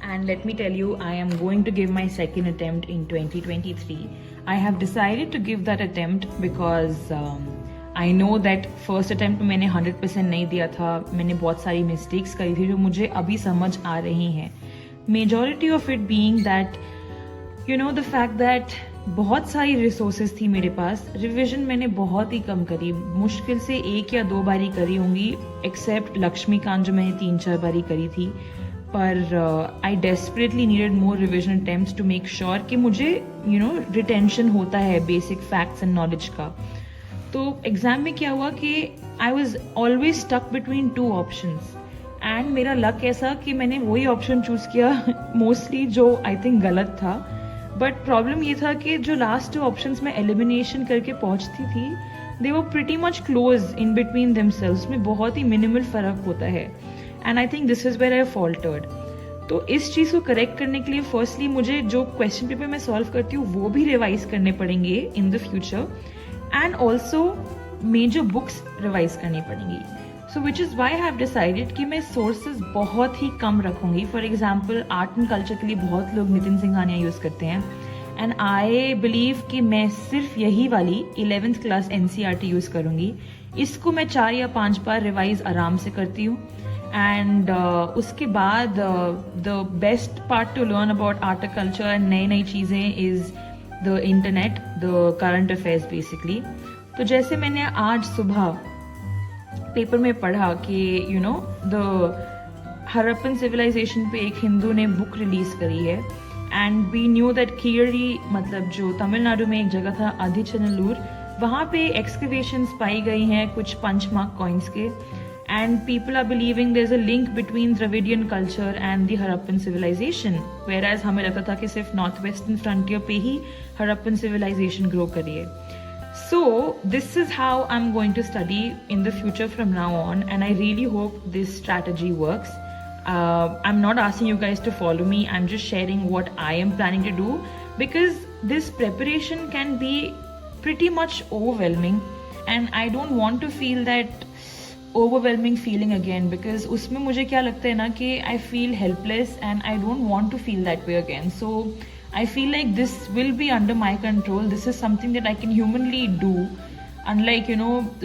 and let me tell you, I am going to give my second attempt in 2023. I have decided to give that attempt because I know that first attempt में मैंने 100% नहीं दिया था. मैंने बहुत सारी mistakes करी थी जो मुझे अभी समझ आ रही हैं. Majority of it being that, you know, the fact that बहुत सारी रिसोर्सेज थी मेरे पास. रिविजन मैंने बहुत ही कम करी, मुश्किल से 1 या 2 बारी करी होंगी, एक्सेप्ट लक्ष्मीकांत जो मैंने 3-4 बारी करी थी. पर I desperately needed more revision attempts to make sure कि मुझे रिटेंशन होता है बेसिक फैक्ट्स एंड नॉलेज का. तो एग्जाम में क्या हुआ कि I was always stuck between 2 options and मेरा लक ऐसा कि मैंने वही ऑप्शन चूज किया मोस्टली जो आई थिंक गलत था. बट प्रॉब्लम ये था कि जो लास्ट 2 ऑप्शंस में एलिमिनेशन करके पहुंचती थी, they were pretty much close in between themselves. में बहुत ही मिनिमल फर्क होता है and I think this is where I faltered. तो इस चीज़ को करेक्ट करने के लिए फर्स्टली मुझे जो क्वेश्चन पेपर मैं सॉल्व करती हूँ वो भी रिवाइज करने पड़ेंगे in the future and also major books revise करनी पड़ेंगी. So which is why I have decided कि मैं सोर्सेज बहुत ही कम रखूंगी. For example art and culture के लिए बहुत लोग नितिन सिंघानिया यूज़ करते हैं एंड आई बिलीव कि मैं सिर्फ यही वाली 11th क्लास NCERT यूज़ करूंगी. इसको मैं 4 या 5 बार रिवाइज आराम से करती हूँ एंड उसके बाद the best part two learn about art and culture and नई नई चीज़ें is the internet, the current affairs basically. तो जैसे मैंने आज सुबह पेपर में पढ़ा कि द हरप्पन सिविलाइजेशन पे एक हिंदू ने बुक रिलीज करी है and we knew that Kheri, मतलब जो तमिलनाडु में एक जगह था आदिचनल्लूर, वहाँ पे एक्सकवेशंस पाई गई हैं कुछ पंचमार्क कॉइन्स के and people are believing there is a link between Dravidian culture and the Harappan civilisation, whereas हमें लगता था कि सिर्फ नॉर्थ वेस्टर्न फ्रंटियर पे ही हरप्पन सिविलाइजेशन ग्रो करी है. So this is how I'm going to study in the future from now on, and I really hope this strategy works. I'm not asking you guys to follow me, I'm just sharing what I am planning to do because this preparation can be pretty much overwhelming and I don't want to feel that overwhelming feeling again because उसमें मुझे क्या लगता है ना कि I feel helpless and I don't want to feel that way again. So I feel like this will be under my control. This is something that I can humanly do. Unlike,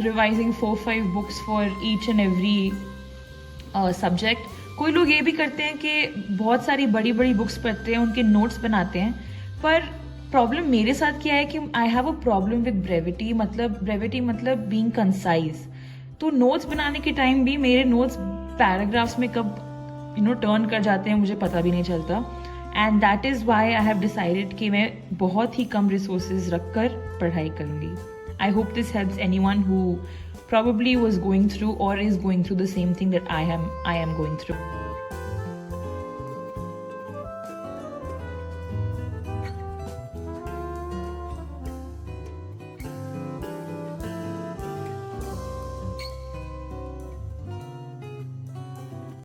revising 4-5 books for each and every subject. कोई लोग ये भी करते हैं कि बहुत सारी बड़ी बड़ी बुक्स पढ़ते हैं, उनके नोट्स बनाते हैं. पर प्रॉब्लम मेरे साथ क्या है कि I have a problem with brevity मतलब बीइंग कंसाइज. तो नोट्स बनाने के टाइम भी मेरे नोट्स पैराग्राफ्स में कब टर्न कर जाते हैं मुझे पता भी नहीं चलता. And that is why I have decided कि मैं बहुत ही कम रिसोर्सेज रखकर पढ़ाई करूँगी. I hope this helps anyone who probably was going through or is going through the same thing that I am going through.